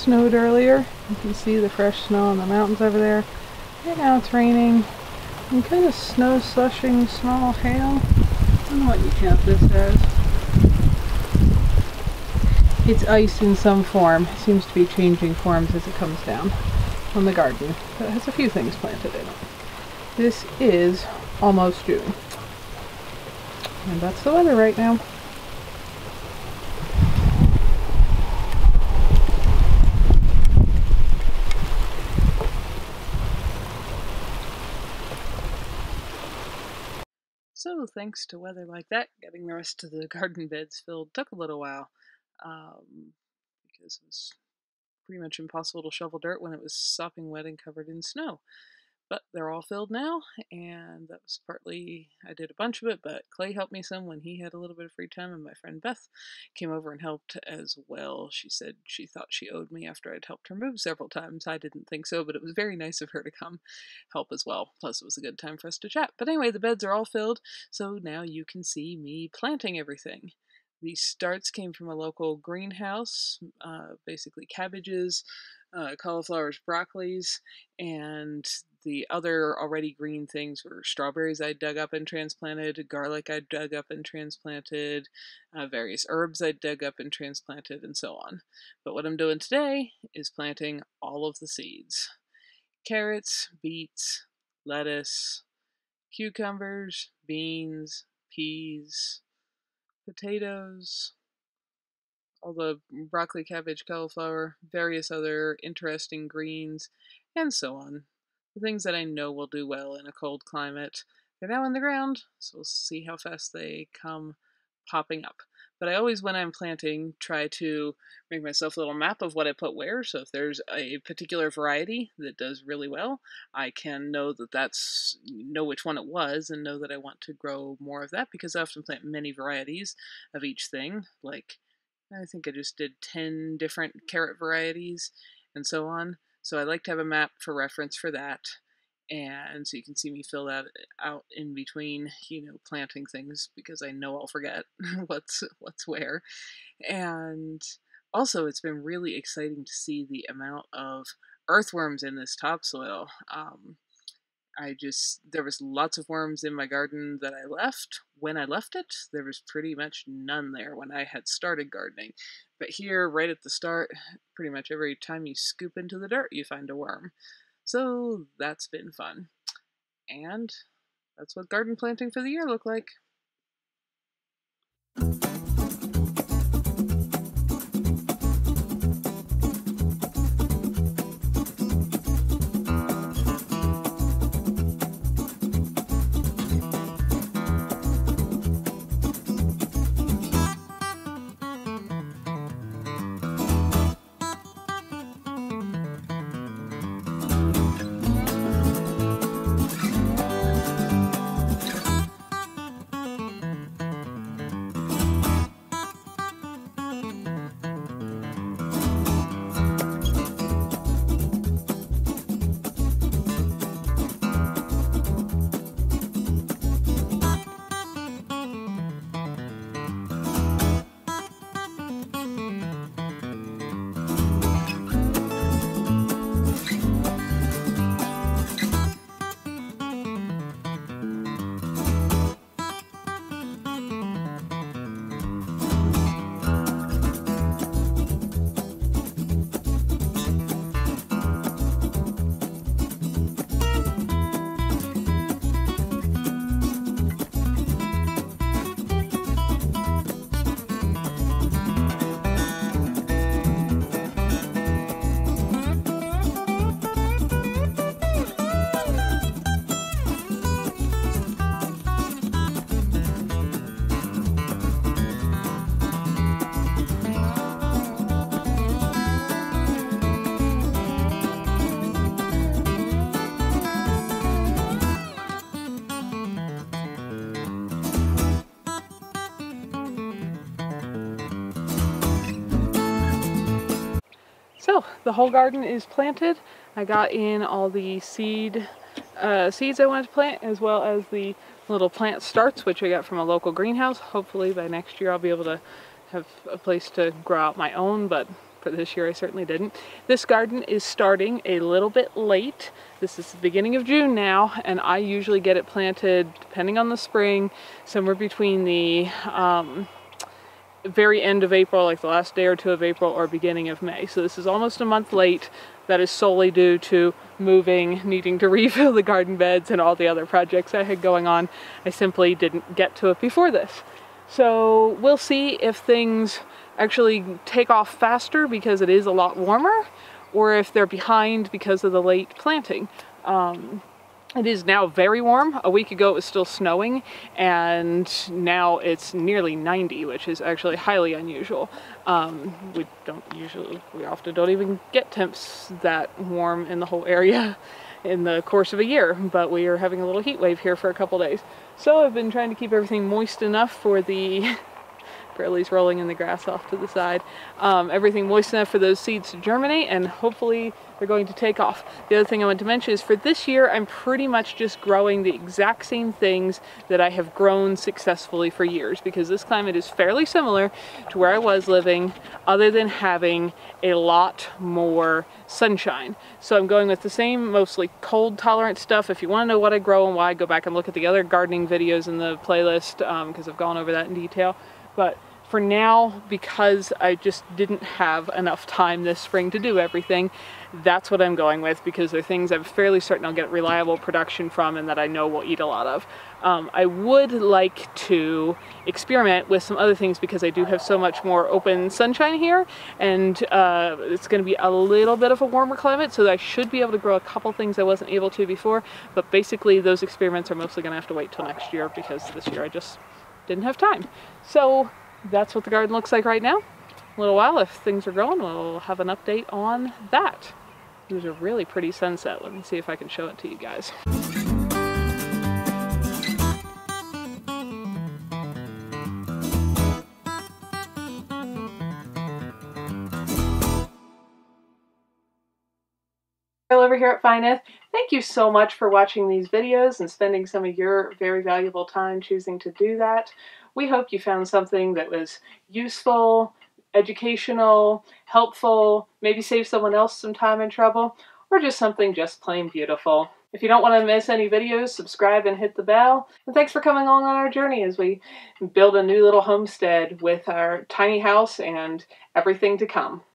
snowed earlier. You can see the fresh snow on the mountains over there. Right now it's raining and kind of snow slushing, small hail. I don't know what you count this as. It's ice in some form. It seems to be changing forms as it comes down on the garden. But it has a few things planted in it. This is almost June. And that's the weather right now. So thanks to weather like that, getting the rest of the garden beds filled took a little while because it was pretty much impossible to shovel dirt when it was sopping wet and covered in snow. But they're all filled now, and that was partly, I did a bunch of it, but Clay helped me some when he had a little bit of free time, and my friend Beth came over and helped as well. She said she thought she owed me after I'd helped her move several times. I didn't think so, but it was very nice of her to come help as well. Plus, it was a good time for us to chat. But anyway, the beds are all filled, so now you can see me planting everything. The starts came from a local greenhouse, basically cabbages, cauliflowers, broccolis, and the other already green things were strawberries I dug up and transplanted, garlic I dug up and transplanted, various herbs I dug up and transplanted, and so on. But what I'm doing today is planting all of the seeds. Carrots, beets, lettuce, cucumbers, beans, peas, potatoes, all the broccoli, cabbage, cauliflower, various other interesting greens, and so on. The things that I know will do well in a cold climate. They're now in the ground, so we'll see how fast they come popping up. But I always, when I'm planting, try to make myself a little map of what I put where, so if there's a particular variety that does really well, I can know which one it was and know that I want to grow more of that, because I often plant many varieties of each thing, like I think I just did 10 different carrot varieties and so on. So I like to have a map for reference for that. And so you can see me fill that out in between, planting things, because I know I'll forget what's where. And also, it's been really exciting to see the amount of earthworms in this topsoil. There was lots of worms in my garden that I left. When I left it, there was pretty much none there when I had started gardening. But here, right at the start, pretty much every time you scoop into the dirt, you find a worm. So that's been fun. And that's what garden planting for the year looked like. So the whole garden is planted. I got in all the seeds I wanted to plant, as well as the little plant starts, which I got from a local greenhouse. Hopefully by next year I'll be able to have a place to grow out my own, but for this year I certainly didn't. This garden is starting a little bit late. This is the beginning of June now, and I usually get it planted, depending on the spring, somewhere between the very end of April, like the last day or two of April, or beginning of May. So this is almost a month late. That is solely due to moving, needing to refill the garden beds, and all the other projects I had going on. I simply didn't get to it before this. So we'll see if things actually take off faster because it is a lot warmer, or if they're behind because of the late planting. It is now very warm. A week ago it was still snowing, and now it's nearly 90, which is actually highly unusual. We often don't even get temps that warm in the whole area in the course of a year, but we are having a little heat wave here for a couple days. So I've been trying to keep everything moist enough for the Burley's rolling in the grass off to the side. Everything moist enough for those seeds to germinate, and hopefully they're going to take off. The other thing I want to mention is for this year, I'm pretty much just growing the exact same things that I have grown successfully for years, because this climate is fairly similar to where I was living, other than having a lot more sunshine. So I'm going with the same, mostly cold tolerant stuff. If you want to know what I grow and why, go back and look at the other gardening videos in the playlist, because I've gone over that in detail. But for now, because I just didn't have enough time this spring to do everything, that's what I'm going with, because they're things I'm fairly certain I'll get reliable production from and that I know we'll eat a lot of. I would like to experiment with some other things because I do have so much more open sunshine here, and it's going to be a little bit of a warmer climate, so I should be able to grow a couple things I wasn't able to before, but basically those experiments are mostly going to have to wait till next year because this year I just didn't have time. So that's what the garden looks like right now. A little while, if things are going, we'll have an update on that. It was a really pretty sunset. Let me see if I can show it to you guys. Over here at Nyth. Thank you so much for watching these videos and spending some of your very valuable time choosing to do that. We hope you found something that was useful, educational, helpful, maybe save someone else some time and trouble, or just something just plain beautiful. If you don't want to miss any videos, subscribe and hit the bell. And thanks for coming along on our journey as we build a new little homestead with our tiny house and everything to come.